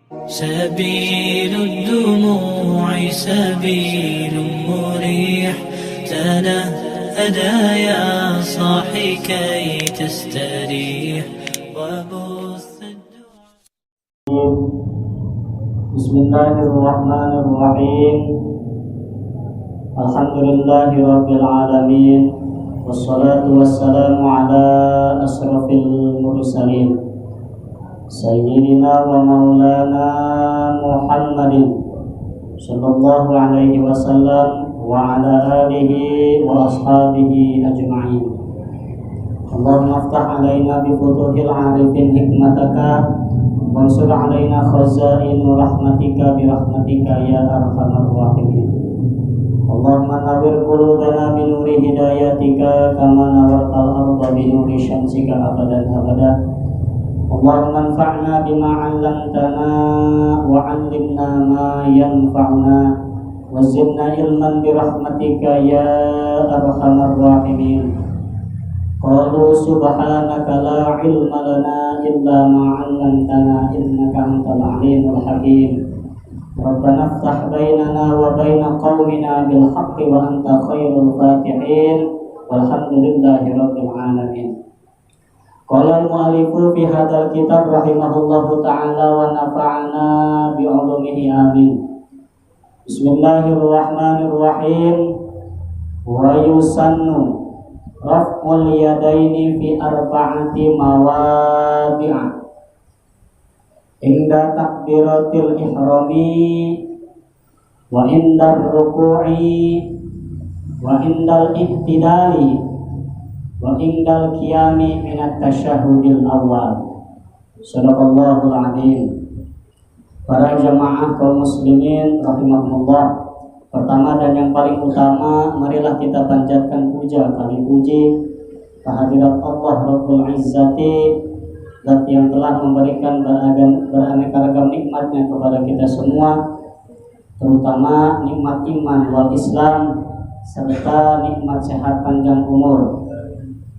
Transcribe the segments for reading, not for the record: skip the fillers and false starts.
سبيل الدموع سبيل مريح، تنهدى يا صاحي كي تستريح وبث بسم الله الرحمن الرحيم. الحمد لله رب العالمين، والصلاة والسلام على أشرف المرسلين سيدنا ومولانا محمد صلى الله عليه وسلم وعلى آله وأصحابه أجمعين. اللهم افتح علينا بفتوح العارفين حكمتك، وانصر علينا خزائن رحمتك برحمتك يا أرحم الراحمين. اللهم نور قلوبنا بنور هدايتك كما نورت الأرض بنور شمسك أبدا أبدا. اللهم انفعنا بما علمتنا وعلمنا ما ينفعنا وزدنا علما برحمتك يا أرحم الراحمين. قالوا سبحانك لا علم لنا إلا ما علمتنا إنك أنت العليم الحكيم. ربنا افتح بيننا وبين قومنا بالحق وأنت خير الفاتحين، والحمد لله رب العالمين. قال المؤلف في هذا الكتاب رحمه الله تعالى ونفعنا بعلومه آمين. بسم الله الرحمن الرحيم. ويسن رفع اليدين في أربعة مواضع عند تكبيرة الإحرام وعند الركوع وعند الاعتدال وعند القيام من التشهد الأول. Sadaqallahul Azim. Para jamaah kaum muslimin rahimahumullah, pertama dan yang paling utama, marilah kita panjatkan puja kali puji kehadirat Allah Rabbul Izzati, Zat yang telah memberikan beraneka ragam nikmatnya kepada kita semua, terutama nikmat iman wal Islam serta nikmat sehat panjang umur.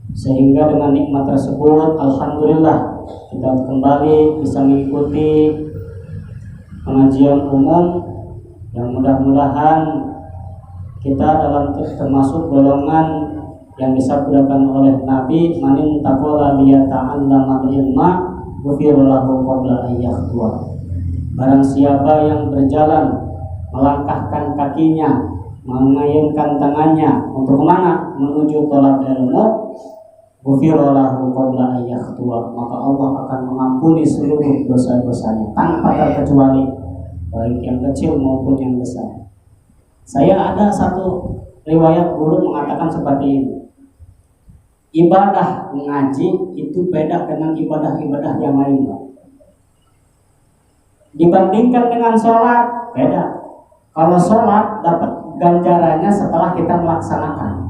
Sehingga dengan nikmat tersebut, alhamdulillah, kita kembali bisa mengikuti pengajian umum yang mudah-mudahan kita termasuk golongan yang disabdakan oleh Nabi, manin taqala liyata'allamal ilma ghufira lahu qabla an yakhtua. Barang siapa yang berjalan melangkahkan kakinya, mengayunkan tangannya untuk kemana? Menuju thalab ilmu, ghufira lahu qabla an yakhtua, maka Allah akan mengampuni seluruh dosa-dosanya tanpa terkecuali, baik yang kecil maupun yang besar. Saya ada satu riwayat guru mengatakan seperti ini. Ibadah mengaji itu beda dengan ibadah-ibadah yang lain. Dibandingkan dengan sholat, beda. Kalau sholat dapat ganjarannya setelah kita melaksanakan.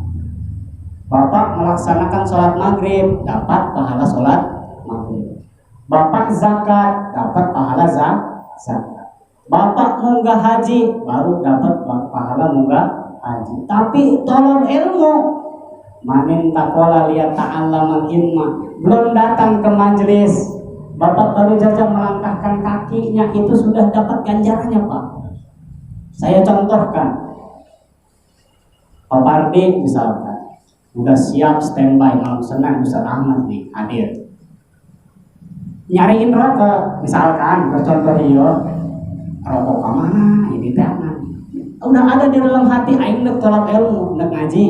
Bapak melaksanakan sholat maghrib, dapat pahala sholat maghrib. Bapak zakat, dapat pahala zakat. Bapak munggah haji, baru dapat pahala munggah haji. Tapi tolong ilmu, manin taqala liyata'allamal ilma, belum datang ke majelis, Bapak baru saja melangkahkan kakinya, itu sudah dapat ganjarannya, Pak. Saya contohkan, Pak Pardi misalkan udah siap standby malam Senin, Ustaz Ahmad nih hadir, nyariin rokok misalkan, contoh dia, rokok kemana, ini tangan, udah ada di dalam hati, aing nek tolak ilmu, nek ngaji,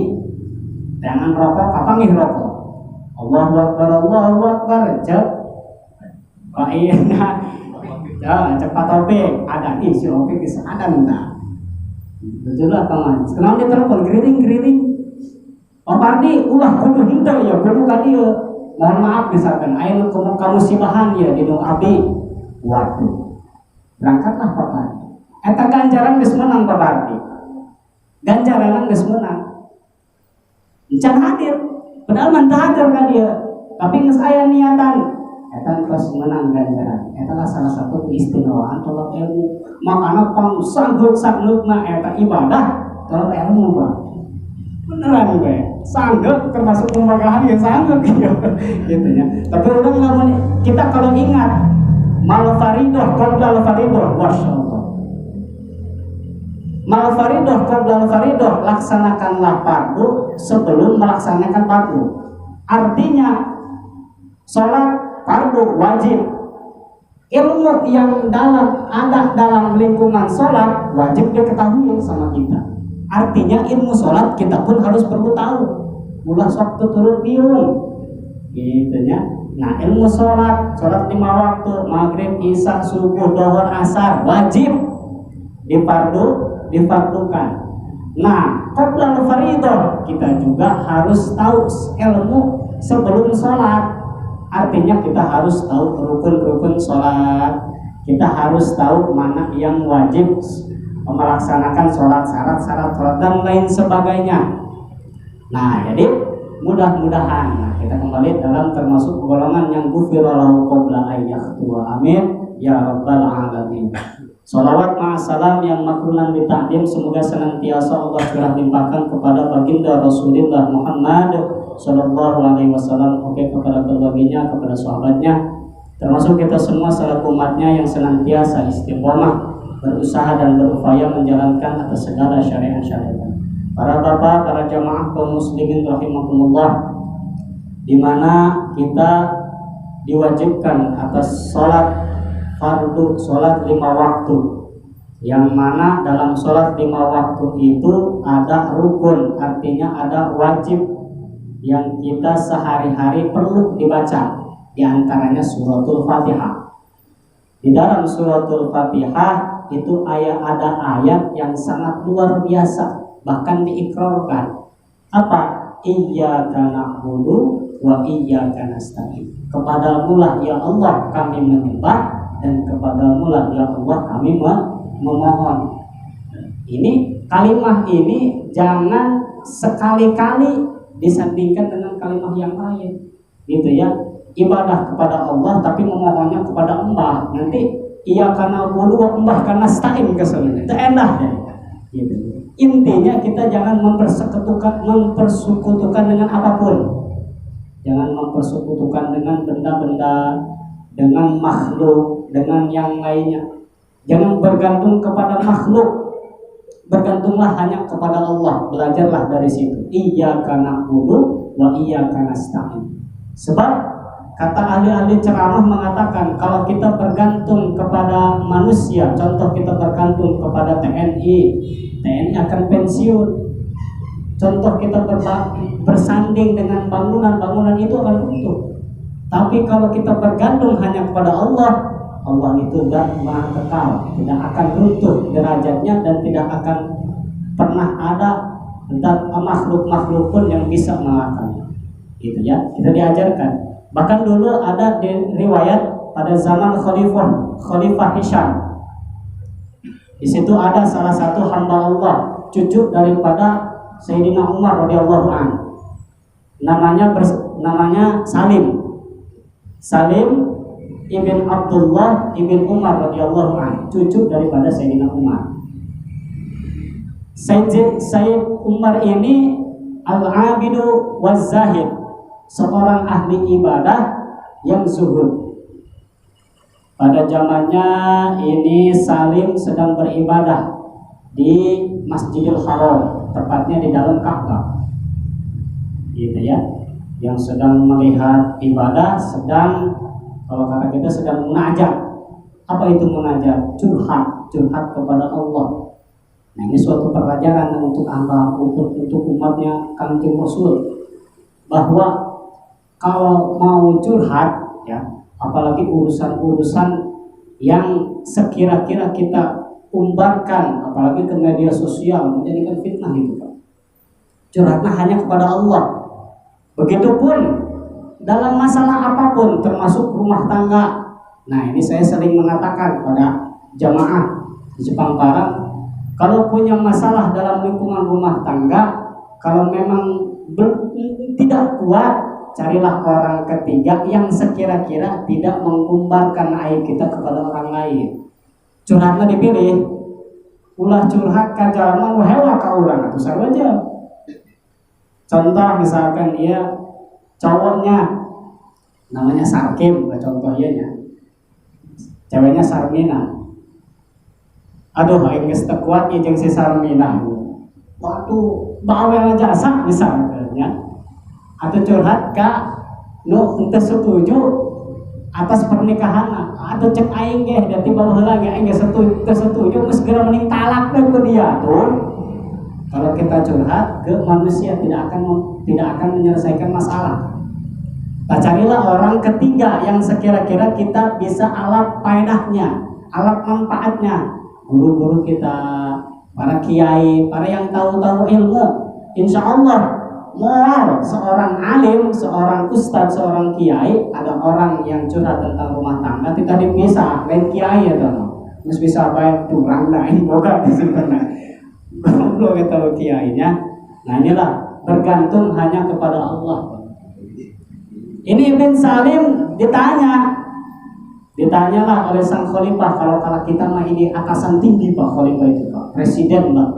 jangan rokok, kapangih rokok, Allahu Akbar, cep, kok iya, cepat topik, ada isi topik bisa ada entah, betul lah kawan, kenal dia telepon, keriting, Pak Pardi, kudu henteu ya, kudu ka dieu. Mohon maaf misalkan aing kamu sibahan ya di nu abdi. Waduh. Berangkatlah Pak Pardi. Eta ganjaran geus menang Pak Pardi. Ganjaran geus menang. Encan hadir, padahal mah teu hadir ka dieu. Tapi geus aya niatan. Eta geus menang ganjaran. Eta salah satu keistimewaan tolak ilmu. Makana pang sanggeuk-sanggeukna eta ibadah tolak ilmu, Pak. Beneran gue, sanggup termasuk pembagahan yang sanggup gitu ya. Tapi orang kita kalau ingat mal faridah qabla al faridah, masyaallah. Mal faridah qabla al faridah, laksanakanlah fardu sebelum melaksanakan fardu. Artinya sholat fardu wajib. Ilmu yang ada dalam lingkungan sholat wajib diketahui sama kita. Artinya ilmu sholat kita pun harus perlu tahu. Ulah waktu turun biung, gitu ya. Nah, ilmu sholat 5 waktu, maghrib, isya, subuh, dhuhur, asar wajib difardukan. Nah, qabla faridah kita juga harus tahu ilmu sebelum sholat. Artinya kita harus tahu rukun-rukun sholat, kita harus tahu mana yang wajib melaksanakan sholat, syarat-syarat sholat dan lain sebagainya. Nah, jadi mudah-mudahan kita kembali dalam termasuk golongan yang ghufira lahu qabla an yakhtua. Amin ya rabbal alamin. Salawat ma'asalam yang makrunan ditakdim semoga senantiasa Allah curah limpahkan kepada baginda Rasulullah Muhammad sallallahu alaihi wasallam, kepada keluarganya, kepada sahabatnya, termasuk kita semua selaku umatnya yang senantiasa istiqomah berusaha dan berupaya menjalankan atas segala syariat-syariat. Para bapak, para jamaah kaum muslimin rahimakumullah, di mana kita diwajibkan atas sholat fardu, sholat 5 waktu, yang mana dalam sholat 5 waktu itu ada rukun, artinya ada wajib yang kita sehari-hari perlu dibaca, di antaranya suratul Fatihah. Di dalam suratul Fatihah itu ada ayat yang sangat luar biasa, bahkan diikrarkan. Apa? Iyyaka na'budu wa iyyaka nasta'in. Kepadamu lah ya Allah kami menyembah, dan kepadamu lah ya Allah kami memohon. Ini kalimat ini jangan sekali-kali disandingkan dengan kalimat yang lain, gitu ya. Ibadah kepada Allah tapi memohonnya kepada embah, nanti iya karena bulu embah karena stain kesannya itu enak ya, gitu. Intinya kita jangan mempersekutukan dengan apapun, jangan mempersekutukan dengan benda-benda, dengan makhluk, dengan yang lainnya. Jangan bergantung kepada makhluk, bergantunglah hanya kepada Allah. Belajarlah dari situ. Iyyaka na'budu wa iyyaka nasta'in. Sebab kata ahli-ahli ceramah mengatakan kalau kita bergantung kepada manusia, contoh kita bergantung kepada TNI akan pensiun. Contoh kita bersanding dengan bangunan itu akan runtuh. Tapi kalau kita bergantung hanya kepada Allah, Allah itu tidak maha kekal, tidak akan runtuh derajatnya dan tidak akan pernah ada makhluk-makhluk pun yang bisa mengalahkannya. Gitu ya, kita diajarkan. Bahkan dulu ada di riwayat pada zaman Khalifah Hisham. Di situ ada salah satu hamba Allah, cucu daripada Sayyidina Umar radhiyallahu anhu. Namanya Salim ibn Abdullah ibn Umar radhiyallahu anhu, cucu daripada Sayyidina Umar. Sayyid Umar ini al-abidu waz-zahid, seorang ahli ibadah yang zuhud. Pada zamannya ini Salim sedang beribadah di Masjidil Haram, tepatnya di dalam Ka'bah, gitu ya. Yang sedang melihat ibadah, kalau kata kita sedang munajat. Apa itu munajat? Curhat kepada Allah. Nah, ini suatu pelajaran untuk untuk umatnya Kanjeng Rasul, bahwa kalau mau curhat ya, apalagi urusan-urusan yang sekira-kira kita umbarkan, apalagi ke media sosial, menjadikan fitnah itu, Pak. Curhatlah hanya kepada Allah. Begitupun dalam masalah apapun, termasuk rumah tangga. Nah, ini saya sering mengatakan kepada jamaah di Jepang Barat, kalau punya masalah dalam lingkungan rumah tangga, kalau memang tidak kuat, carilah orang ketiga yang sekira-kira tidak mengumbarkan aib kita kepada orang lain. Curhatnya dipilih, ulah curhat ka jalma hewa ka urang atuh saja. Contoh misalkan dia cowoknya namanya Sarkim, contohnya ceweknya Sarmina. Aduh, aing geus teu kuat ieu jeung si Sarmina. Waduh, bawel jasa misalnya. Atau curhat ka nu teu setuju atas pernikahan, atau cek aing ge da tiba heula ge aing ge setuju geus segera mending talak deh ku dia tuh. Kalau kita curhat ke manusia tidak akan menyelesaikan masalah. Nah, carilah orang ketiga yang sekira-kira kita bisa alap faedahnya, alap manfaatnya. Guru-guru kita, para kiai, para yang tahu-tahu ilmu. Insya Allah moral seorang alim, seorang ustadz, seorang kiai, ada orang yang curhat tentang rumah tangga, kita bisa lain kiai ya dong, terus bisa baik curang lain, boga sebenarnya, belum kita tahu kiainya. Nah inilah bergantung hanya kepada Allah. Ini Ibn Salim ditanyalah oleh sang khalifah, kalau kita mah ini atasan tinggi pak khalifah itu pak, presiden pak,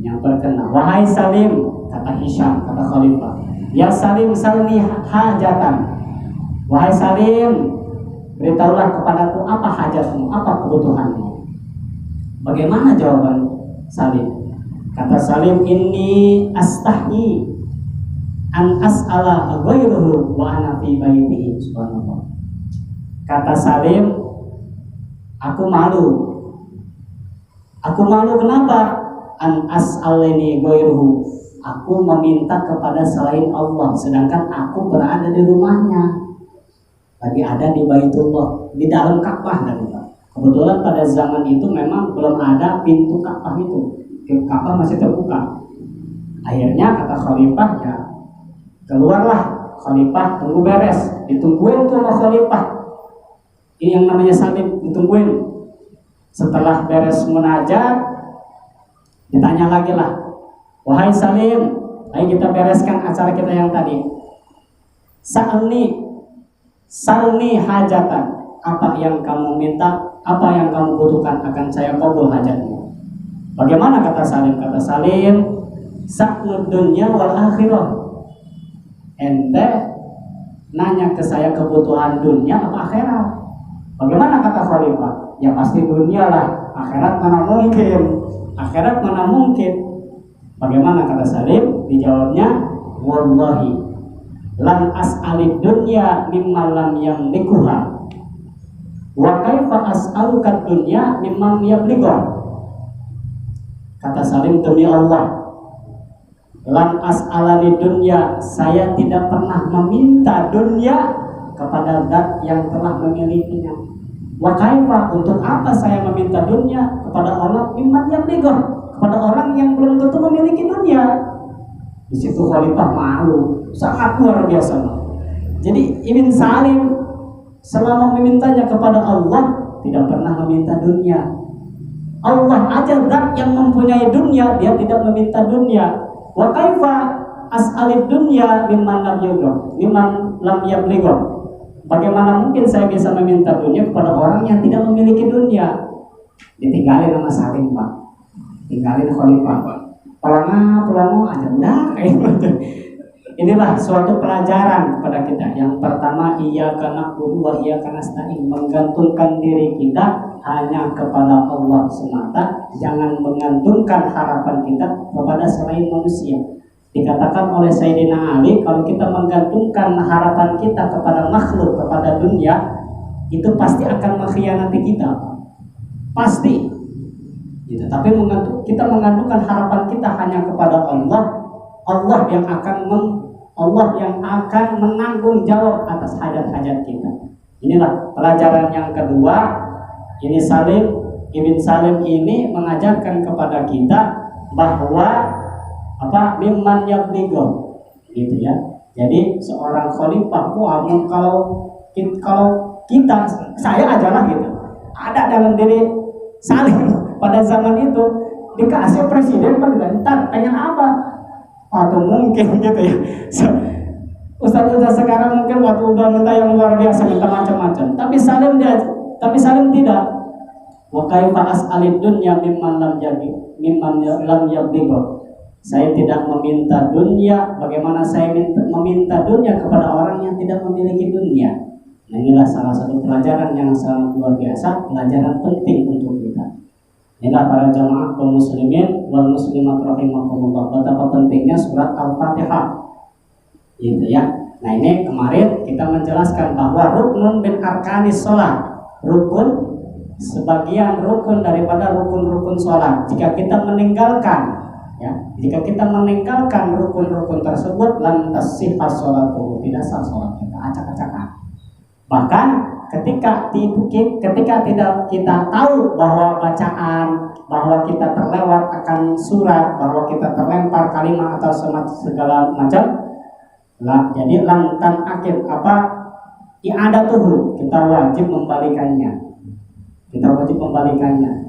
yang terkenal. Wahai Salim, kata Hisham, kata khalifah, ya Salim salni hajatan. Wahai Salim, beritahulah kepadaku apa hajatmu, apa kebutuhanmu. Bagaimana jawaban Salim? Kata Salim, inni astahyi an as'ala ghairuhu wa ana fi baitihi. Subhanallah. Kata Salim, aku malu. Aku malu kenapa? An as'alani ghairuhu. Aku meminta kepada selain Allah, sedangkan aku berada di rumahnya, lagi ada di Baitullah, di dalam Ka'bah. Kebetulan pada zaman itu memang belum ada pintu Ka'bah itu, Ka'bah masih terbuka. Akhirnya kata khalifah, ya keluarlah khalifah, tunggu beres, ditungguin tuh sama khalifah. Ini yang namanya Salim, ditungguin. Setelah beres munajat, ditanya lagi lah, wahai Salim, ayo kita bereskan acara kita yang tadi. Salni hajatan, apa yang kamu minta, apa yang kamu butuhkan, akan saya kabul hajatmu. Bagaimana kata Salim? Kata Salim, sa'nud dunya wal akhirah. Ente nanya ke saya kebutuhan dunia apa akhirat? Bagaimana kata khalifah? Ya pasti dunia lah, akhirat mana mungkin? Akhirat mana mungkin? Bagaimana kata Salim? Dijawabnya, wallahi lam as'alid dunya mimma lam yamlikuha wa kaifa as'aluka dunya mimma yamlikuha. Kata Salim, demi Allah, lam as'alani dunya, saya tidak pernah meminta dunia kepada zat yang telah memilikinya. Wa kaifa, untuk apa saya meminta dunia kepada Allah mimma yamlikuha, kepada orang yang belum tentu memiliki dunia. Di situ khalifah malu, sangat luar biasa. Jadi Ibn Salim selama memintanya kepada Allah tidak pernah meminta dunia. Allah aja zat yang mempunyai dunia, dia tidak meminta dunia. Wa kaifa as'alid dunya mimman lam yabligh. Bagaimana mungkin saya bisa meminta dunia kepada orang yang tidak memiliki dunia? Ditinggalin sama Salim pak, tinggalin khalifah pak. Pulang aja udah kayak gitu. Inilah suatu pelajaran kepada kita. Yang pertama, iyyaka na'budu wa iyyaka nasta'in, menggantungkan diri kita hanya kepada Allah semata, jangan menggantungkan harapan kita kepada selain manusia. Dikatakan oleh Sayyidina Ali, kalau kita menggantungkan harapan kita kepada makhluk, kepada dunia, itu pasti akan mengkhianati kita, pasti. Gitu. Tapi kita menggantungkan harapan kita hanya kepada Allah, Allah yang akan menanggung jawab atas hajat-hajat kita. Inilah pelajaran yang kedua. Ini Ibn Salim ini mengajarkan kepada kita bahwa mimman yabligho, gitu ya. Jadi seorang khalifah, kalau kita, saya ajalah gitu, ada dalam diri Salim pada zaman itu, dikasih presiden entar pengen apa? Atau mungkin gitu ya. Ustaz-ustaz sekarang mungkin waktu udah minta yang luar biasa, minta macam-macam. Tapi Salim tidak. Wa kaifa as'alid dunya mimman lam yabligh. Saya tidak meminta dunia. Bagaimana saya meminta dunia kepada orang yang tidak memiliki dunia? Nah, inilah salah satu pelajaran yang sangat luar biasa, pelajaran penting untuk kita. Inilah para jamaah kaum muslimin wal muslimat rahimakumullah, betapa pentingnya surat Al-Fatihah. Gitu ya. Nah, ini kemarin kita menjelaskan bahwa rukun min arkanis sholat, rukun sebagian rukun daripada rukun-rukun sholat. Jika kita meninggalkan, ya, jika kita meninggalkan rukun-rukun tersebut, lantas sihah sholatuhu, tidak sah sholat kita, acak-acakan. Bahkan ketika tidak kita tahu bahwa bacaan, bahwa kita terlewat akan surat, bahwa kita terlempar kalimat atau segala macam, lah, jadi lantan akhir i'adatuhu, kita wajib membalikannya.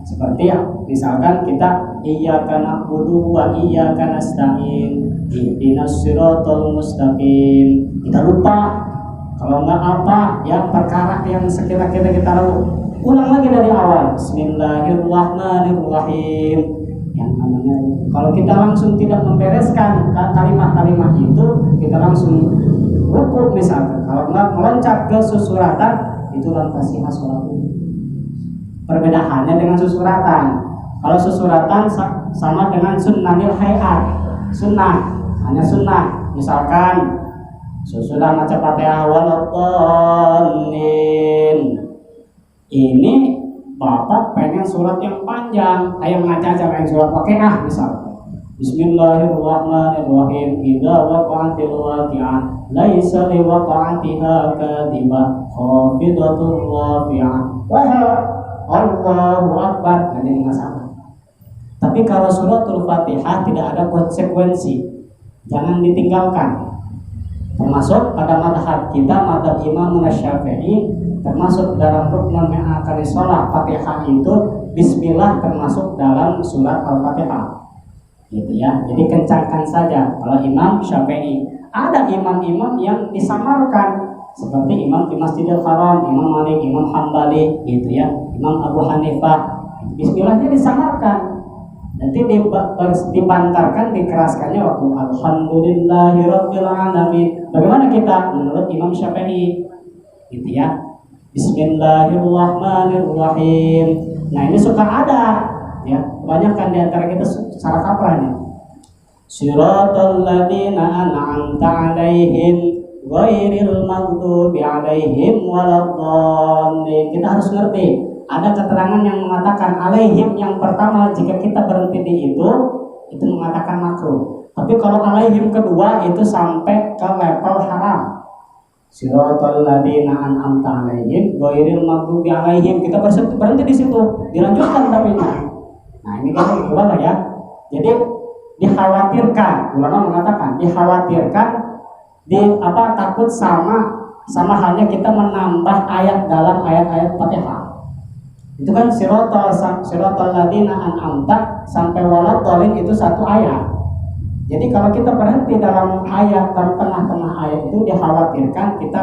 Seperti ya, misalkan kita iyyaka na'budu wa iyyaka nasta'in ihdinas siratal mustaqim, kita lupa, kalau nggak apa ya perkara yang sekira-kira kita tahu, ulang lagi dari awal, bismillahirrahmanirrahim. Yang namanya, kalau kita langsung tidak membereskan kalimat-kalimat itu, kita langsung rukuk misalkan, kalau nggak meloncat ke susuratan, itu lantas sihah sholat. Perbedaannya dengan susuratan, kalau susuratan sama dengan sunnahil hayat, hanya sunnah, misalkan sesudah baca Fatihah waladhdallin, ini bapak pengen surat yang panjang, ayo ngaca yang surat Waqiah misalkan. Bismillahirrahmanirrahim. Idza waqa'atil waqi'ah laisa liwaqa'atiha kadhibah khafidatur rafi'ah. Allahu Akbar, kan jadi masalah. Tapi kalau suratul Fatihah tidak ada konsekuensi, jangan ditinggalkan. Termasuk pada madhab kita, madhab Imam Syafi'i, termasuk dalam rukun yang akan sholat Fatihah itu Bismillah termasuk dalam surat Al-Fatihah, gitu ya. Jadi kencangkan saja. Kalau Imam Syafi'i, ada imam-imam yang disamarkan, seperti imam di Masjidil Haram, Imam Malik, Imam Hambali, gitu ya, Imam Abu Hanifah, Bismillahnya disamarkan, nanti dibantarkan, dikeraskannya waktu Alhamdulillahirabbil alamin. Bagaimana kita menurut Imam Syafi'i, gitu ya, Bismillahirrahmanirrahim. Nah, ini suka ada, ya, kebanyakan di antara kita salah kaprahnya. Siratal ladzina an'amta 'alaihim ghairil maghdubi 'alaihim waladdallin. Kita harus ngerti, ada keterangan yang mengatakan alaihim yang pertama, jika kita berhenti di itu mengatakan makruh. Tapi kalau alaihim kedua itu sampai ke level haram. Siratal ladzina an'amta 'alaihim ghairil maghdubi 'alaihim, kita berhenti di situ, dilanjutkan tapi nah ini kan ulama ya. Jadi dikhawatirkan, ulama mengatakan dikhawatirkan takut sama halnya kita menambah ayat dalam ayat-ayat Fatihah. Itu kan siratal ladzina an'amta sampai waladdallin itu satu ayat. Jadi kalau kita berhenti dalam ayat, dalam tengah-tengah ayat itu dikhawatirkan kita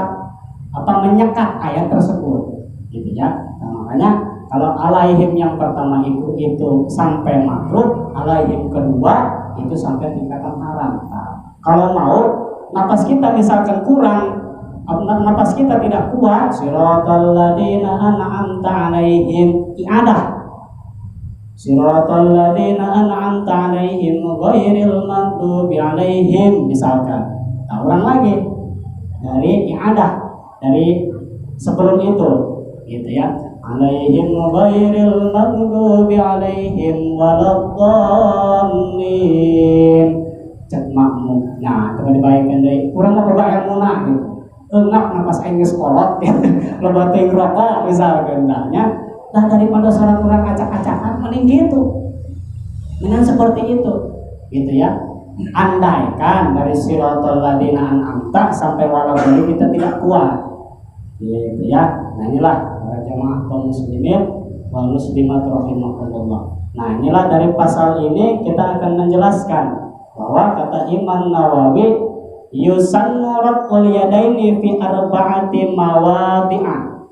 menyekat ayat tersebut, gitu ya. Nah, makanya kalau alaihim yang pertama itu sampai makruh, alaihim kedua itu sampai tingkatan haram. Nah, kalau mau napas kita misalkan kurang, napas kita tidak kuat, siratal ladzina an'amta 'alaihim, i'adah. Siratal ladzina an'amta 'alaihim ghairil maghdubi 'alaihim misalkan. Nah, ulang lagi dari i'adah, dari sebelum itu, gitu ya. 'Alaihim ghairil maghdubi 'alaihim waladdallin. Cek makmum. Nah, coba dibayangkan dari kurang apa ilmu nak gitu. Enggak napas aing geus kolot loba teuing rokok misalkan nah daripada salat kurang acak-acakan mending gitu. Dengan seperti itu, gitu ya. Andaikan dari siratal ladzina an'amta sampai waladdallin kita tidak kuat. Gitu ya. Nah, inilah para jamaah kaum muslimin wal muslimat rahimakumullah. Nah, inilah dari pasal ini kita akan menjelaskan bahwa kata Imam Nawawi yusannu raf'ul yadaini fi arba'ati mawadhi'a,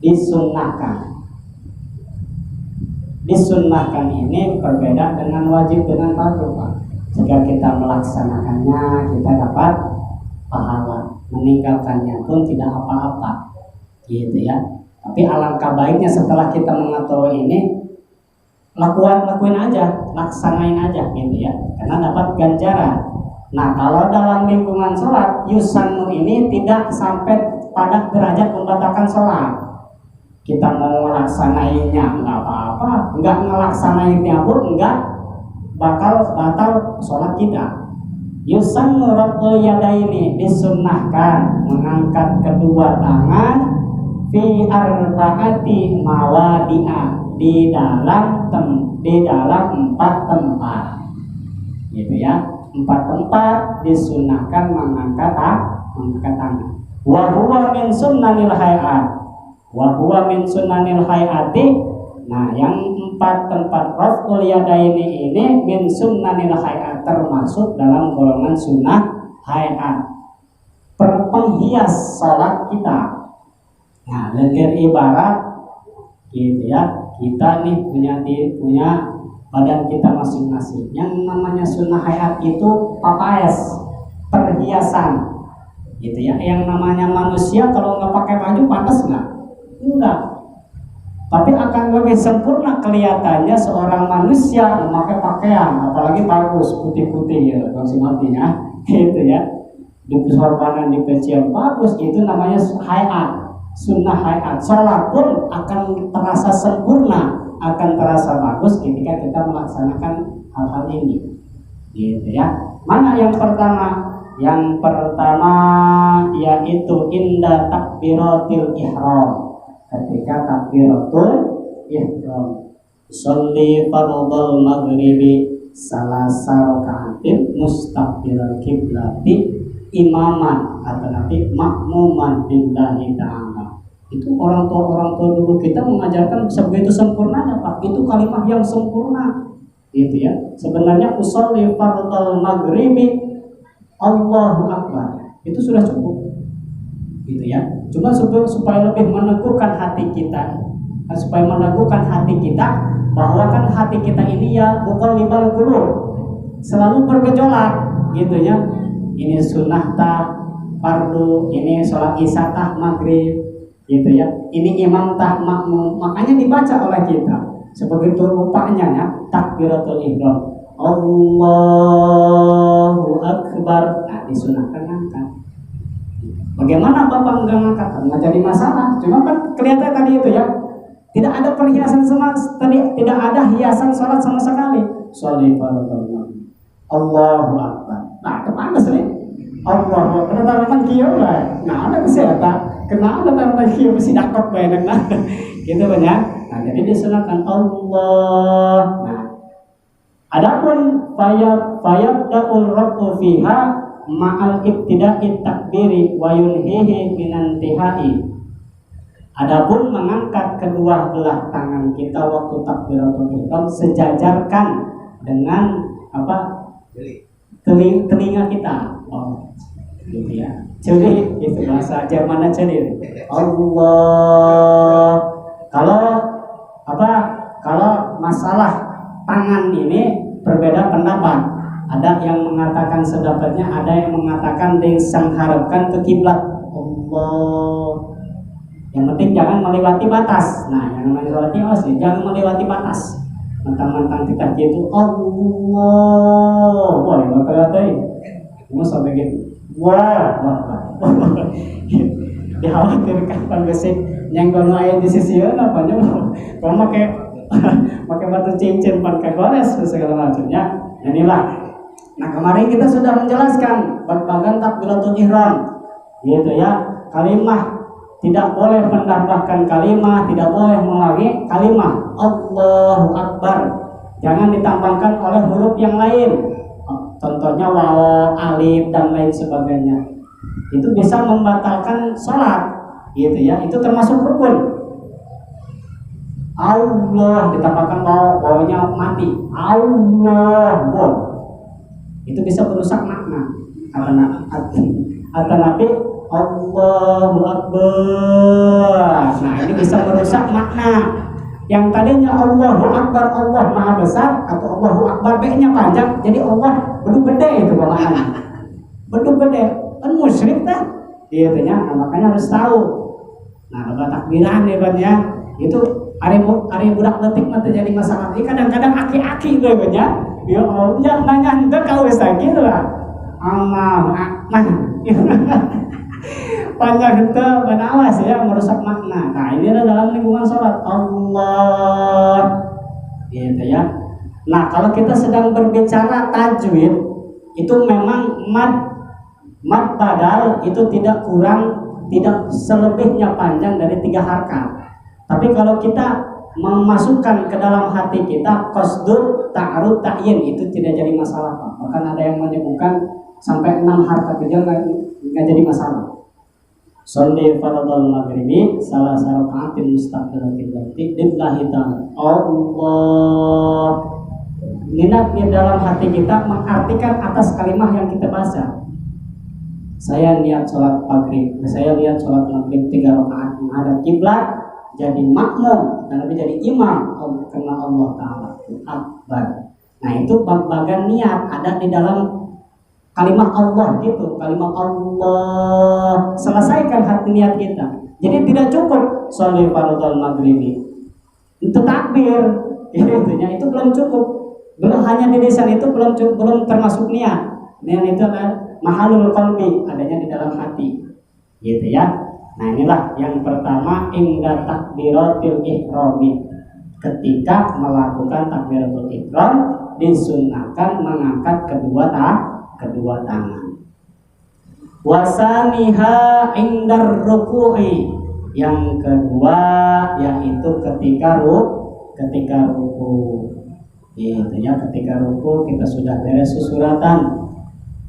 disunnahkan ini berbeda dengan wajib dengan fardu, Pak. Jika kita melaksanakannya kita dapat pahala, meninggalkannya pun tidak apa-apa, gitu ya. Tapi alangkah baiknya setelah kita mengetahui ini, lakuin aja, laksanain aja, gitu ya, karena dapat ganjaran. Nah, kalau dalam lingkungan sholat, yusannu ini tidak sampai pada derajat membatalkan sholat. Kita mau ngelaksanainnya nggak apa-apa, nggak ngelaksanainnya pun nggak bakal batal sholat kita. Yusannu raf'ul yadaini, disunnahkan mengangkat kedua tangan fi arba'ati mawadi'a, di dalam 4 tempat, gitu ya. 4 tempat disunahkan mengangkat tangan. Wa huwa min sunnanil hayat, wa huwa min sunnanil hayati. Nah, yang 4 tempat raf'ul yadaini ini min sunnanil hayat, termasuk dalam golongan sunnah hayat, penghias salat kita. Nah, dengan ibarat gitu ya, kita nih punya badan kita masing-masing. Yang namanya sunnah hayat itu papais, perhiasan, gitu ya. Yang namanya manusia kalau nggak pakai baju pantas nggak? Enggak. Tapi akan lebih sempurna kelihatannya seorang manusia memakai pakaian, apalagi bagus, putih-putih ya, artinya, gitu ya. Di sorbanan, di pecian bagus, itu namanya hayat, sunnah hayat. Sholat pun akan terasa sempurna, akan terasa bagus ketika kita melaksanakan hal-hal ini, gitu ya. Mana yang pertama? Yang pertama yaitu inda takbiratil ihram, ketika takbiratul ihram. Sholli fardhal maghribi salasa raka'atin mustaqbilal kiblati imaman atau nanti makmuman billahi ta'ala. Itu orang tua dulu kita mengajarkan sebegitu sempurnanya, Pak. Itu kalimat yang sempurna, gitu ya. Sebenarnya usolli fardhal maghribi Allahu akbar itu sudah cukup, gitu ya. Cuma supaya lebih meneguhkan hati kita, bahwa kan hati kita ini ya muqallibal qulub, selalu bergejolak, gitu ya. Ini sunnah tah fardu, ini sholat isya tah maghrib, gitu ya. Ini imam tah makmum, makanya dibaca oleh kita sebegitu rupanya ya, takbiratul ihram, Allahu akbar. Nah, disunahkan angkat. Bagaimana Bapak enggak ngangkat? Nggak jadi masalah. Cuma kan kelihatan tadi itu ya, tidak ada perhiasan sama tadi, tidak ada hiasan sholat sama sekali. Sholli fardhu Allahu akbar. Nah, kemana sih? Allahu akbar. Taruhan kieu lah. Nah, ada kesehatan. Kenapa taruhan kieu mesti dakok bae nah. Gitu kan ya. Nah, jadi disunahkan Allah. Nah, adapun fayabda'ul rabbu fiha ma'al ibtida'i takbiri wa yunhihi minan tihai. Adapun mengangkat kedua belah tangan kita waktu takbiratul ihram sejajarkan dengan apa? Telinga kita. Oh, gitu ya. Celir itu bahasa Jerman celir. Allah. Kalau masalah tangan ini berbeda pendapat. Ada yang mengatakan sedapatnya, ada yang mengatakan disengharapkan ke kiblat. Allah. Yang penting jangan melewati batas. Nah, yang melewati jangan melewati batas. Mentang-mentang kita gitu, Allah. Wah, yang kelihatan. Cuma sampai gitu. Wah. Dikhawatirkan panggesik nyenggol air di sisi apa nyoba. Kalau pakai batu cincin pakai gores segala macamnya. Inilah. Nah, kemarin kita sudah menjelaskan bagian takbiratul ihram, gitu ya. Kalimah tidak boleh menambahkan kalimah, tidak boleh mengulangi kalimah Allahu akbar. Jangan ditambahkan oleh huruf yang lain. Contohnya waw, alif dan lain sebagainya. Itu bisa membatalkan sholat, gitu ya. Itu termasuk rukun. Allah ditambahkan wawnya mati. Allah, wow. Itu bisa merusak makna. Atau nabi Allahu Akbar. Nah, ini bisa merusak makna. Yang tadinya Allahu Akbar, Allah Maha Besar, atau Allahu Akbar B-nya panjang, jadi Allah beduk gede itu maknanya. Beduk gede, kan musyrik dah. Dia tanya, nah, makanya harus tahu. Nah, loba takbiran ya, itu hari budak detik mah terjadi masalah. Ini kadang-kadang aki-aki gitu ya. Ya Allah, ya nanya ente kau gitu lah. Allah, nah, panjang itu benawas ya merusak makna. Nah, ini adalah dalam lingkungan sholat Allah, gitu ya. Nah, kalau kita sedang berbicara tajwid, itu memang mad badal itu tidak kurang, tidak selebihnya panjang dari 3 harakat. Tapi kalau kita memasukkan ke dalam hati kita qasdul ta'arud ta'yin, itu tidak jadi masalah, Pak. Bahkan ada yang menyebutkan sampai 6 harakat aja nggak jadi masalah. Sholli fardhal maghribi salah raka'atin mustaqbilatil lillahi ta'ala. Allah, niat di dalam hati kita mengartikan atas kalimat yang kita baca. Saya niat sholat maghrib, saya lihat sholat maghrib 3 rakaat menghadap kiblat, jadi makmum dan lebih jadi imam karena Allah Ta'ala akbar. Nah, itu bagian niat ada di dalam kalimat Allah gitu, kalimat Allah. Selesaikan hati niat kita. Jadi tidak cukup sholli fardhal maghribi itu takbir, itu belum cukup. Belum hanya di lisan itu belum termasuk niat. Niat itu adalah mahalul qalbi, adanya di dalam hati, gitu ya. Nah, inilah yang pertama, inda takbiratil ihrami. Ketika melakukan takbiratul ihram disunahkan mengangkat kedua tangan. Wasaniha indar ruku'i. Yang kedua yaitu ketika ruku. Gitu ya, ketika ruku kita sudah beres susuratan,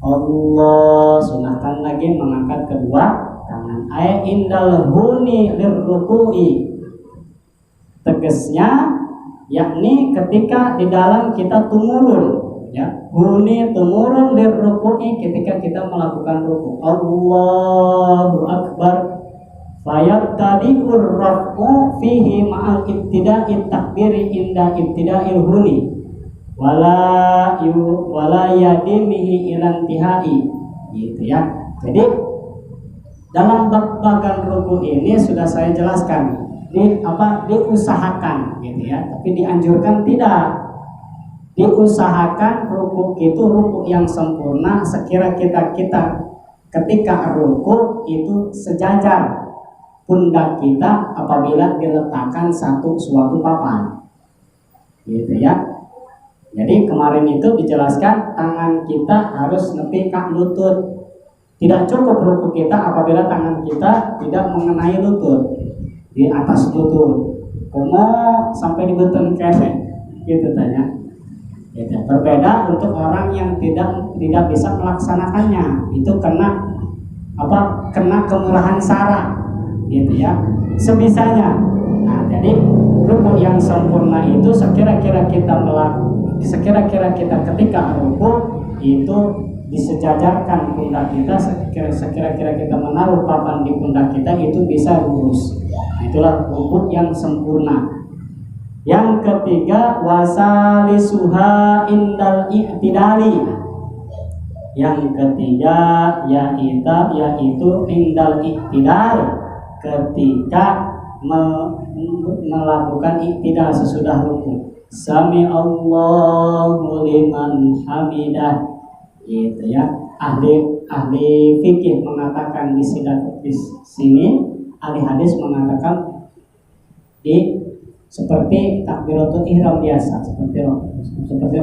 Allah sunahkan lagi mengangkat kedua tangan. Indal huni lirruku'i, tegasnya yakni ketika di dalam kita tumurun ya, huni tumurun lirruku'i, ketika kita melakukan ruku. Allahu akbar fayattadi'ur raf'u fihi ma'al ibtida'i takbiri inda ibtida'il huni wala yadimihi ilantihai, gitu ya. Jadi dalam bagian ruku ini sudah saya jelaskan, diusahakan gitu ya, tapi dianjurkan tidak. Diusahakan ruku itu ruku yang sempurna, sekira kita ketika ruku itu sejajar pundak kita apabila diletakkan suatu papan, gitu ya. Jadi kemarin itu dijelaskan tangan kita harus nepi ka lutut. Tidak cukup ruku kita apabila tangan kita tidak mengenai lutut, di atas lutut. Komo sampai di butun kepek, gitu tanya. Gitu. Berbeda untuk orang yang tidak bisa melaksanakannya. Itu kena kemurahan sara, gitu ya. Sebisanya. Nah, jadi ruku yang sempurna itu sekira kita ketika ruku itu disejajarkan pundak kita, sekira kita menaruh papan di pundak kita itu bisa lurus. Nah, itulah ruku yang sempurna. Yang ketiga wasalisuha indal i'tidali. Yang ketiga yaitu indal i'tidal, ketika melakukan i'tidal sesudah ruku. Sami Allahu liman hamidah, gitu ya. Ahli fikih mengatakan di sini, ahli hadis mengatakan seperti takbiratul ihram biasa, seperti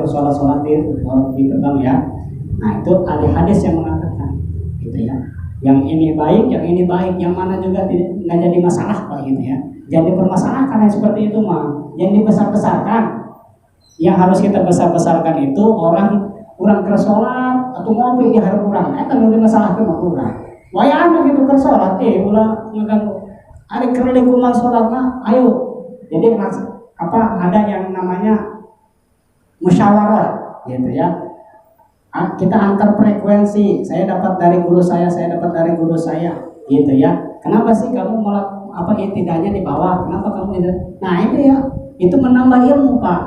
sholat di pertama ya. Nah, itu ahli hadis yang mengatakan, gitu ya. Yang ini baik, yang mana juga nggak jadi masalah, Pak, gitu ya. Jangan dipermasalahkan yang seperti itu mah, jangan dibesar-besarkan. Yang harus kita besar-besarkan itu orang ke sholat atau ngopi di hari kurang, kan nggak masalah ke kurang. Wayang gitu ke sholat, ulah ngeganggu. Ada kerling kumang sholat mah, ayo. Jadi ada yang namanya musyawarah, gitu ya. Kita antar frekuensi, saya dapat dari guru saya dapat dari guru saya, gitu ya. Kenapa sih kamu tidaknya di bawah? Kenapa kamu tidak? Nah, itu ya, itu menambah ilmu, Pak,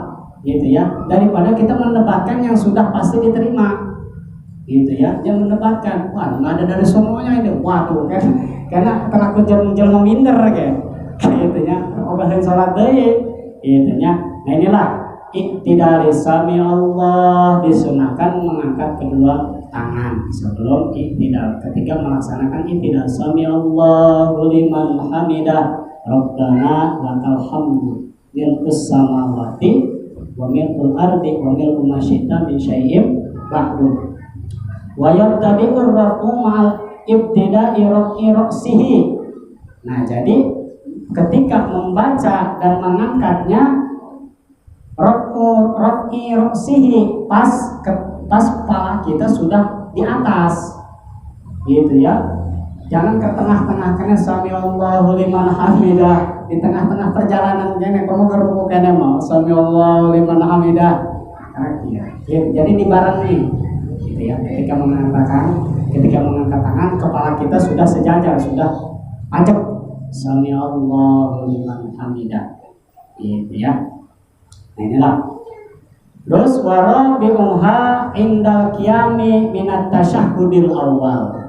gitu ya. Daripada kita menebakkan yang sudah pasti diterima, gitu ya. Dia mendebatkan, wah nggak ada dari semuanya ini, waduh kan, karena takut jelma minder kan, gitu ya. Obahin sholat deh, gitu ya. Nah inilah iktidal sami Allah, disunahkan mengangkat kedua tangan sebelum iktidal. Ketika melaksanakan iktidal, sami Allahu liman hamidah, Rabbana lakal hamdu milkus samawati wa milkul ardi wa milku ma syi'ta min syai'in ba'du. Wa yabtadi'ur rafu ma'al ibtida'i ra'sihi. Nah, jadi ketika membaca dan mengangkatnya rafi ra'sihi, pas kepala kita sudah di atas. Gitu ya. Jangan ke tengah-tengah, sami Allahu liman hamidah, di tengah-tengah perjalanan kene kamu geruk kene mau sami Allahu liman hamidah. Jadi dibarengi gitu ya. Ketika mengangkat tangan, kepala kita sudah sejajar, sudah pajak sami Allahu liman hamidah. Gitu ya. Nah inilah. Terus warabi'uha inda qiyami minat tasyahhudil awal.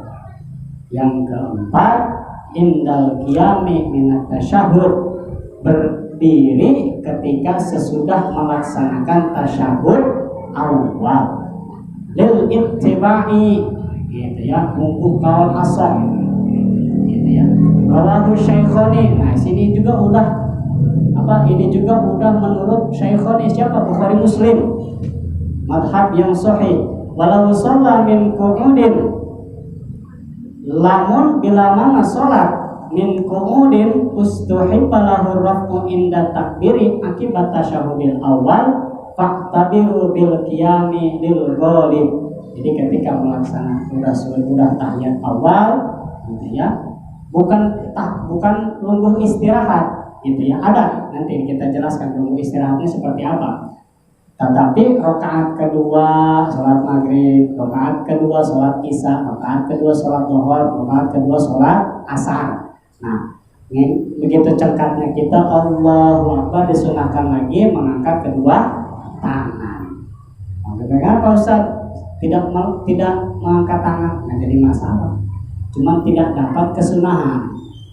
Yang keempat, indal qiyami minat tasyahud, berdiri ketika sesudah melaksanakan tasyahud awal. Lil ittiba'i, gitu ya, mungkuh kaul asal, gitu ya. Rawahu Syaikhoni. Nah sini juga udah ini juga udah menurut Syaikhoni, siapa? Bukhari Muslim, madhab yang sahih. Walau shalla min qu'udin, lamun bila mana sholat min qu'udin ustuhibba lahu raf'u inda takbiri akibat tasyahudil awal faqtabiru bil qiyami lil ghalib. Jadi ketika melaksanakan sudah tahiyat awal gitu ya, bukan lungguh istirahat gitu ya. Ada nanti kita jelaskan lungguh istirahatnya seperti apa. Tetapi rakaat kedua sholat maghrib, rakaat kedua sholat isya, rakaat kedua sholat zuhur, rakaat kedua sholat asar. Nah, ini begitu cengkatnya kita Allahu Akbar, disunahkan lagi mengangkat kedua tangan. Bagaimana Pak Ustaz tidak mengangkat tangan, nggak jadi masalah. Cuma tidak dapat kesunahan,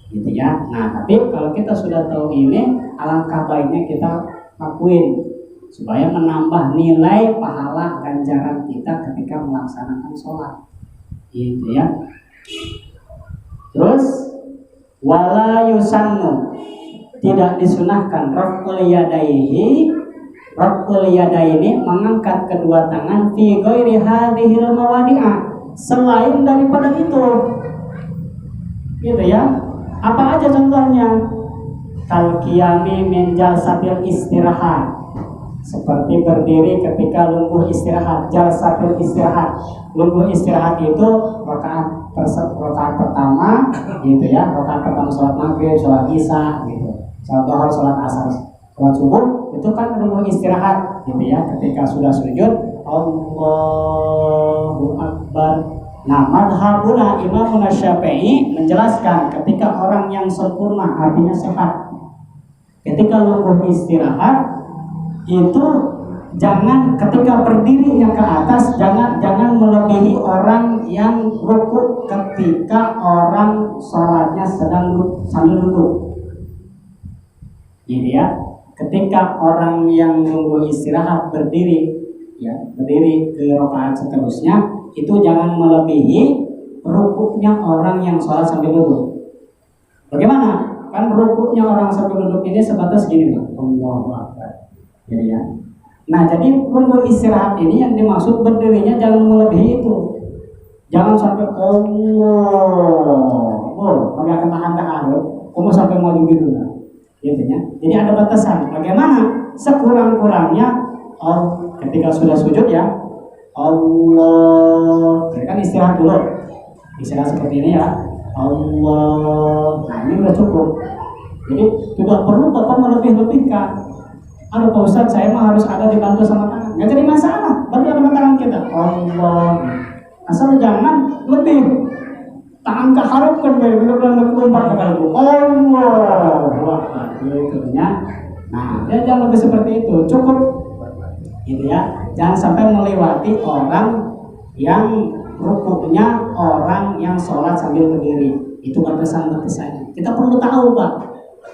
gitu ya. Nah, tapi kalau kita sudah tahu ini, alangkah baiknya kita lakuin supaya menambah nilai pahala ganjaran kita ketika melaksanakan sholat, gitu ya. Terus wala yusannu, tidak disunahkan raf'ul yadaihi, mengangkat kedua tangan fi ghairi hadhil mawadi'a, selain daripada itu, gitu ya. Apa aja contohnya? Kal qiyami min jalsatil istirahat, seperti berdiri ketika lungguh istirahat. Jalsatul istirahat, lungguh istirahat itu rakaat pertama gitu ya, rakaat pertama sholat maghrib, sholat isya gitu, sholat zuhur, sholat asar, sholat subuh, itu kan lungguh istirahat gitu ya. Ketika sudah sujud Allahu Akbar. Nah, madhabuna Imam Syafi'i menjelaskan ketika orang yang sempurna, artinya sehat, ketika lungguh istirahat itu jangan ketika berdirinya ke atas, jangan melebihi orang yang rukuk ketika orang sholatnya sedang sambil duduk, gitu ya. Ketika orang yang nunggu istirahat berdiri ke rakaat seterusnya, itu jangan melebihi rukuknya orang yang sholat sambil duduk. Bagaimana? Kan rukuknya orang sambil duduk ini sebatas gini, Allahu Akbar. Jadi ya. Nah, jadi lungguh istirahat ini yang dimaksud berdirinya jangan melebihi itu. Jangan sampai pakai tahan-tahan, kamu sampai mau gitu lah. Gitu ya. Jadi ada batasan. Bagaimana? Sekurang-kurangnya ketika sudah sujud ya, Allah. Kan istirahat dulu. Istirahat seperti ini ya. Allah. Nah, ini udah cukup. Jadi tidak perlu Bapak melebih-lebihkan. Aduh Pak Ustadz, saya mah harus ada dibantu sama tangan. Nggak jadi masalah, bantu sama tangan kita. Allah. Asal jangan lebih. Tangan keharapkan, benar-benar ketumpat ke Allah. Wah, gitu ya. Nah, dia jangan lebih seperti itu. Cukup, gitu ya. Jangan sampai melewati orang yang rukuknya orang yang sholat sambil berdiri. Itu batasan-batasannya. Kita perlu tahu Pak.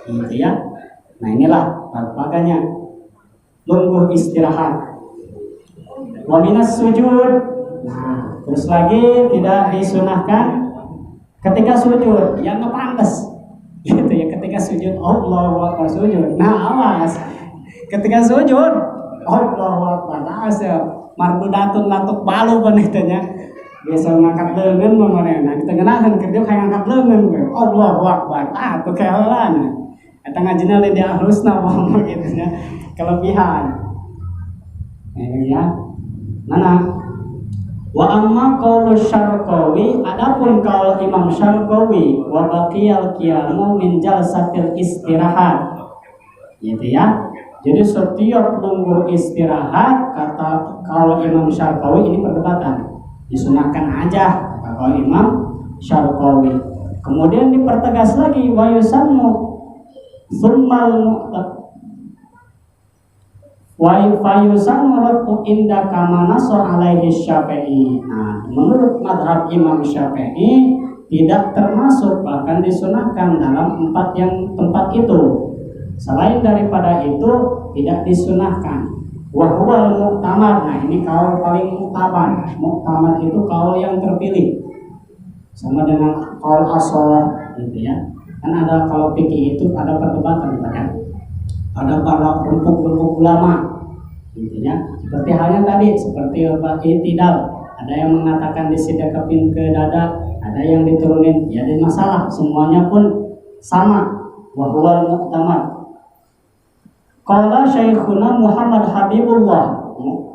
Gitu ya. Nah inilah makanya lungguh istirahat. Wa minas sujud. Nah, terus lagi tidak disunahkan ketika sujud yang ngepantes. Gitu ya, ketika sujud Allahu Akbar sujud. Nah, awas. Ketika sujud Allahu Akbar. Awas ya. Marbudatun latuk balu panitanya. Biasa ngangkat lengan memarena. Kita ngenahan kerja kayak ngangkat lengan. Allahu Akbar. Ah, tuh kehalan. Eta ngajina le dia harusna ngomong gitu ya. Kelebihan. Ya. Mana? Wa amma qaulu Syarqawi, adapun qaul Imam Syarqawi wa baqiyal qiyamu min jalsatil istirahat. Gitu ya. Jadi setiap lungguh istirahat kata qaul Imam Syarqawi ini perdebatan. Disunahkan aja kata qaul Imam Syarqawi. Kemudian dipertegas lagi wa yusannu summal wa fayusan muratu inda kama naso alaihi Syafi'i. Nah, menurut madhab Imam Syafi'i tidak termasuk bahkan disunahkan dalam tempat itu. Selain daripada itu tidak disunahkan. Wa huwal mu'tamad. Nah, ini kaul paling muktamad. Muktamad itu kaul yang terpilih. Sama dengan kaul ashar gitu ya. Kan ada kalau fikih itu ada perdebatan kan. Ada para kelompok ulama gitu ya. Seperti halnya tadi seperti i'tidal, ada yang mengatakan disidakapin ke dada, ada yang diturunin, ya ada masalah, semuanya pun sama. Wa huwal mu'tamad. Qala Syekhuna Muhammad Habibullah,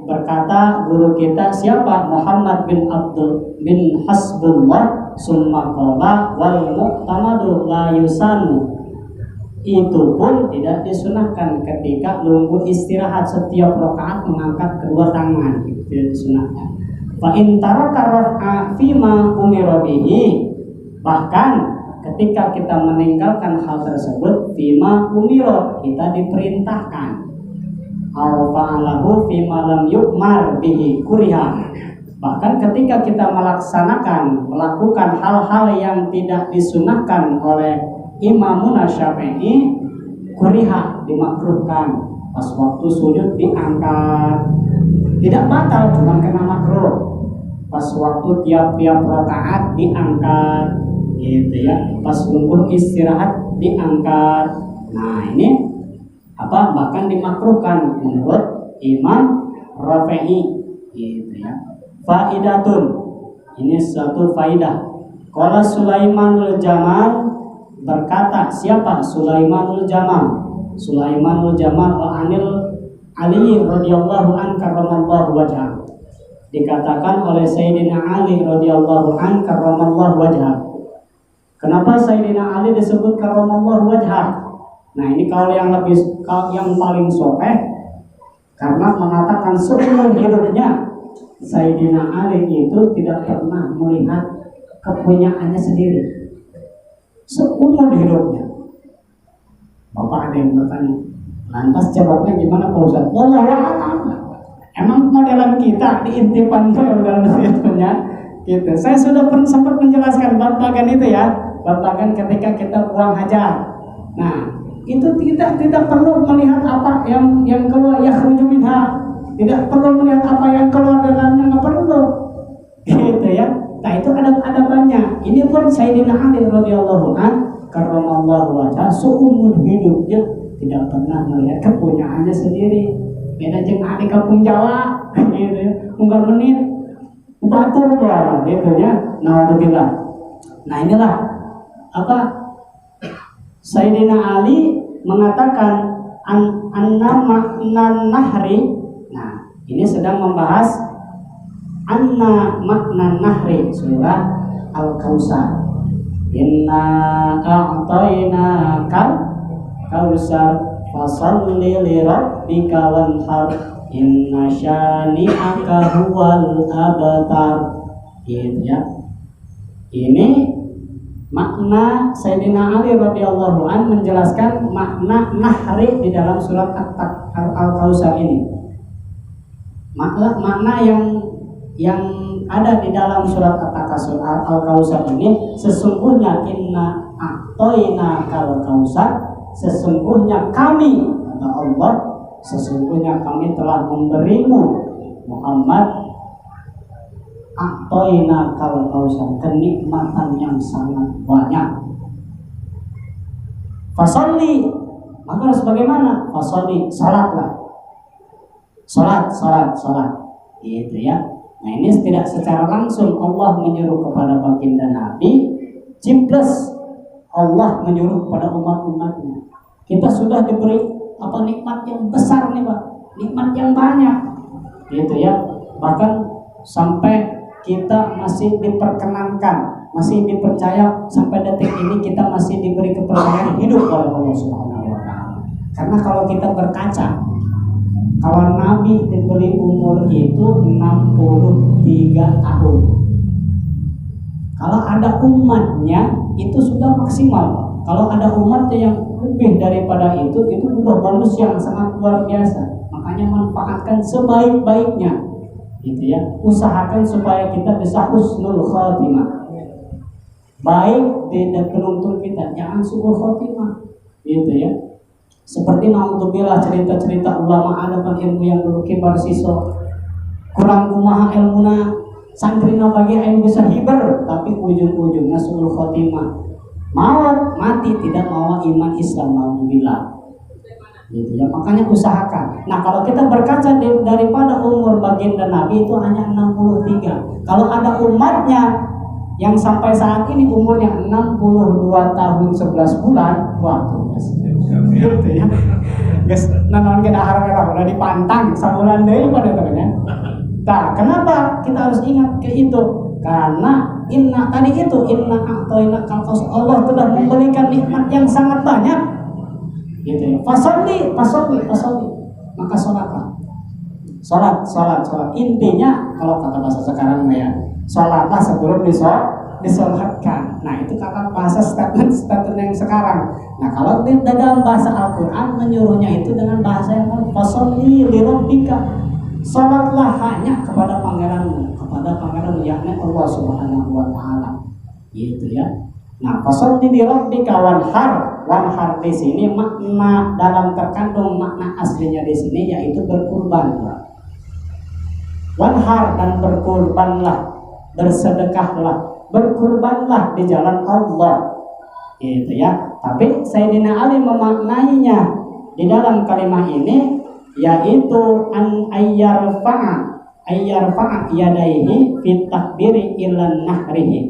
berkata guru kita siapa? Muhammad bin Abdul bin Hasbullah, summa qala wal mu'tamadu la yusanu. Itu pun tidak disunahkan ketika nunggu istirahat setiap rakaat mengangkat kedua tangan, itu tidak disunahkan. Fa in taraka raf'a fima umira bihi, bahkan ketika kita meninggalkan hal tersebut fima umira, kita diperintahkan. Aw fa'alahu fima lam yu'mar bihi kuriha, bahkan ketika kita melakukan hal-hal yang tidak disunahkan oleh Imamuna Syafi'i, kuriha, dimakruhkan. Pas waktu sujud diangkat, tidak batal, cuma kena makruh. Pas waktu tiap-tiap rakaat diangkat, gitu ya. Pas lungguh istirahat diangkat. Nah ini apa? Bahkan dimakruhkan menurut Imam Rafi'i, gitu ya. Faidatun, ini satu faidah. Qala Sulaimanul Jamal, berkata siapa? Sulaimanul Jamal. Sulaimanul Jamal anil Ali radhiyallahu an karramallahu wajhah. Dikatakan oleh Sayyidina Ali radhiyallahu an karramallahu wajhah. Kenapa Sayyidina Ali disebut karramallahu wajhah? Nah, ini kalau yang paling sahih karena mengatakan seumur hidupnya Sayyidina Ali itu tidak pernah melihat kepunyaannya sendiri. Seumur hidupnya. Bapak ada yang bertanya, lantas jawabnya gimana Pak Ustaz? Wallahu a'lam. Emang modelan kita diintipan modelannya gitu. Saya sudah sempat menjelaskan babagan itu ya, babagan ketika kita buang hajat. Nah, itu tidak perlu melihat apa yang keluar yakhruju minha. Tidak perlu melihat apa yang keluar dalamnya, nggak perlu. Gitu ya. Nah itu ada banyak. Ini pun Sayyidina Ali radhiyallahu an karramallahu wajhah seumur hidupnya tidak pernah melihat kepunyaannya sendiri. Beda jeung Ali kampung Jawa, gitu ya. Unggal menit batur ya, gitu ya. Nauzubillah. Nah inilah apa Sayyidina Ali mengatakan anna makna nahri. Nah ini sedang membahas anna makna nahri surah Al-Kautsar. Inna a'tainaka kautsar fasholli li rabbika wanhar inna syani'aka huwal abtar. Gitu ya. Ini makna Sayyidina Ali radhiyallahu an menjelaskan makna nahri di dalam surat Al-Kautsar ini. Makna yang ada di dalam surat At-Takasur Al-Kausar ini, sesungguhnya inna a'toina kal kausar, sesungguhnya kami, kata Allah, sesungguhnya kami telah memberimu Muhammad a'toina kal kausar, kenikmatan yang sangat banyak. Fasolli, maka harus bagaimana? Fasolli, salatlah, salat, gitu ya. Nah ini tidak secara langsung Allah menyuruh kepada baginda Nabi, ciples Allah menyuruh kepada umat-umatnya. Kita sudah diberi nikmat yang besar nih Pak, nikmat yang banyak, gitu ya. Bahkan sampai kita masih diperkenankan, masih dipercaya sampai detik ini kita masih diberi kepercayaan hidup oleh Allah Subhanahu wa taala. Karena kalau kita berkaca, kalau Nabi diberi umur itu 63 tahun. Kalau ada umatnya itu sudah maksimal. Kalau ada umatnya yang lebih daripada itu sudah bonus yang sangat luar biasa. Makanya manfaatkan sebaik-baiknya, gitu ya. Usahakan supaya kita bisa husnul khotimah. Baik di penuntut kita, jangan suul khotimah, gitu ya. Seperti naudzubillah cerita-cerita ulama ada kan ilmu yang dulu kibar siso kurang kumaha ilmuna santrina bagi yang bisa hibar, tapi ujung-ujungnya suul khotimah, maut mati tidak mau iman Islam, naudzubillah, gitu ya. Makanya usahakan. Nah kalau kita berkaca daripada umur baginda Nabi itu hanya 63. Kalau ada umatnya yang sampai saat ini umurnya 62 tahun 11 bulan, waduh gitu ya. Guys, nanon kita harap udah dipantang sebulan deh pada temannya. Nah, kenapa kita harus ingat ke itu? Karena inna a'toina kal kausar, Allah sudah memberikan nikmat yang sangat banyak. Gitu ya. Fasolli. Maka sholatlah. Sholat. Intinya kalau kata bahasa sekarang ya, sholatlah sebelum disolatkan. Nah itu kata bahasa statement yang sekarang. Nah kalau di dalam bahasa Al-Quran menyuruhnya itu dengan bahasa yang fasolli li rabbika, sholatlah hanya kepada pangeranmu, yakni Allah Subhanahu wa taala, gitu ya. Nah fasolli li rabbika wanhar di sini makna dalam terkandung makna aslinya di sini yaitu berkurban. Wanhar dan berkurbanlah, bersedekahlah, berkurbanlah di jalan Allah, gitu ya. Tapi Sayyidina Ali memaknainya di dalam kalimat ini yaitu an ayyarfa'a yadaihi fit takbiri ilan nahrihi.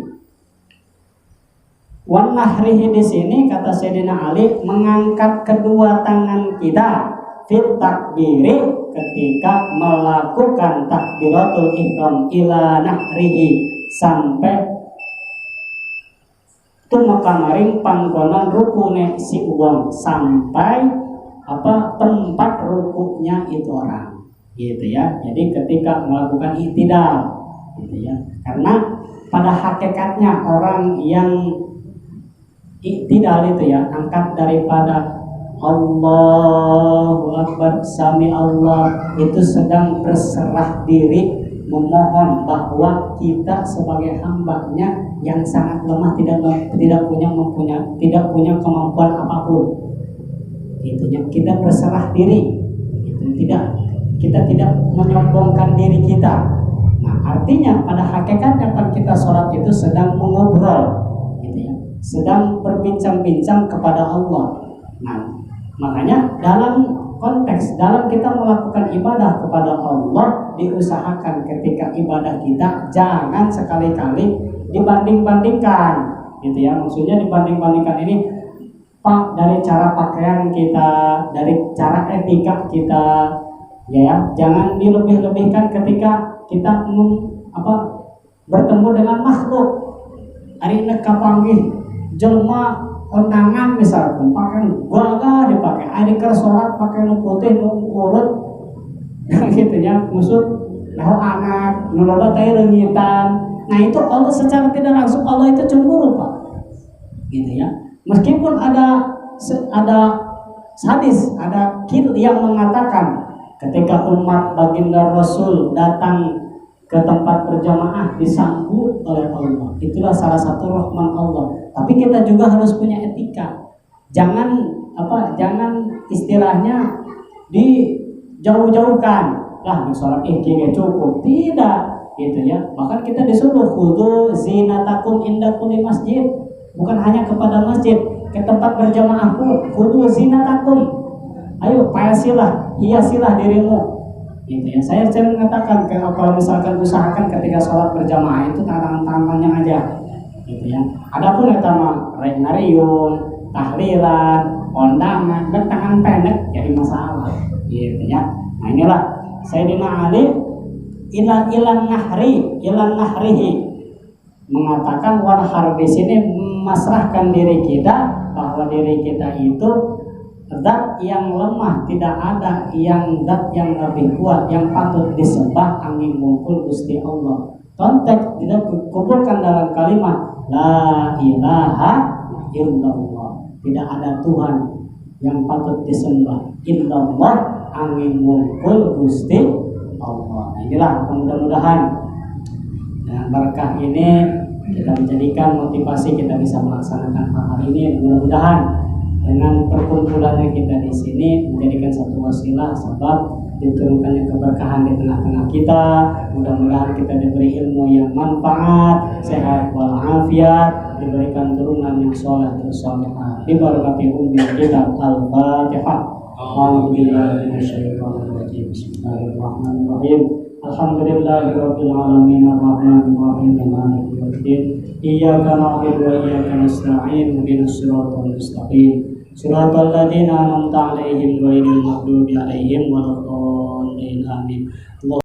Wan nahrihi di sini kata Sayyidina Ali mengangkat kedua tangan kita fit takbiri ketika melakukan takbiratul ihram ila nahrihi sampai tumekamaring panggonan rukune si uang, sampai tempat rukuknya itu orang, gitu ya. Jadi ketika melakukan i'tidal, gitu ya. Karena pada hakikatnya orang yang i'tidal itu ya, angkat daripada Allahu Akbar, Sami Allah, itu sedang berserah diri, memohon bahwa kita sebagai hambanya yang sangat lemah, tidak punya kemampuan apapun, gitu ya. Kita berserah diri, gitu. Kita tidak menyombongkan diri kita. Nah artinya pada hakikatnya kan kita sholat itu sedang mengobrol, gitu ya, sedang berbincang-bincang kepada Allah. Nah makanya dalam kita melakukan ibadah kepada Allah, diusahakan ketika ibadah kita jangan sekali-kali dibanding-bandingkan, gitu ya. Maksudnya dibanding-bandingkan ini dari cara pakaian kita, dari cara etika kita, ya. Jangan dilebih-lebihkan ketika kita bertemu dengan makhluk. Hari ini kapanggih jelma kondangan misalkan pakai gua dipakai, hari ke sholat pakai nu putih nu urut gitu ya, musuh lahu anak nu loba teh reungitan. Nah itu Allah secara tidak langsung Allah itu cemburu Pak, gitu ya. Meskipun ada hadis, ada yang mengatakan ketika umat baginda Rasul datang ke tempat berjamaah disambut oleh Allah. Itulah salah satu rahmat Allah. Tapi kita juga harus punya etika. Jangan istilahnya dijauh-jauhkan. Lah di sholat ini cukup. Tidak, gitu ya. Bahkan kita disuruh khudhu zinatakum inda kulli masjid. Bukan hanya kepada masjid, ke tempat berjamaah pun khudhu zinatakum. Ayo hiasilah dirimu. Gitu ya. Saya sering mengatakan kalau misalkan usahakan ketika sholat berjamaah itu tangan-tangannya aja, gitu ya. Adapun etama narium, tahlilan, kondangan, dan tangan pendek jadi masalah, gitu ya. Nah inilah Sayyidina Ali ilan nahrihi mengatakan wal harbi sini memasrahkan diri kita bahwa diri kita itu zat yang lemah, tidak ada yang zat yang lebih kuat yang patut disembah angin mungkul Gusti Allah. Konteks tidak dikumpulkan dalam kalimat la ilaha illallah, tidak ada Tuhan yang patut disembah illallah angin mungkul Gusti Allah. Nah, inilah mudah-mudahan berkah ini kita menjadikan motivasi kita bisa melaksanakan hal ini. Mudah-mudahan dengan perkumpulannya kita di sini menjadikan satu wasilah sebab diturunkannya keberkahan di tengah-tengah kita. Mudah-mudahan kita diberi ilmu yang manfaat, sehat walafiat, diberikan turunan yang soleh terus salihah. Bi barakati ummi kitab Al-Fatihah. A'udzubillahi minasyaitonir rajim. Bismillahirrahmanirrahim. Alhamdulillahirabbil alamin arrahmanir rahim maliki yaumiddin. Iyyaka na'budu wa iyyaka nasta'in ihdinas siratal mustaqim. Siratal ladzina an'amta 'alaihim ghairil maghdubi 'alaihim waladdallin. Amin.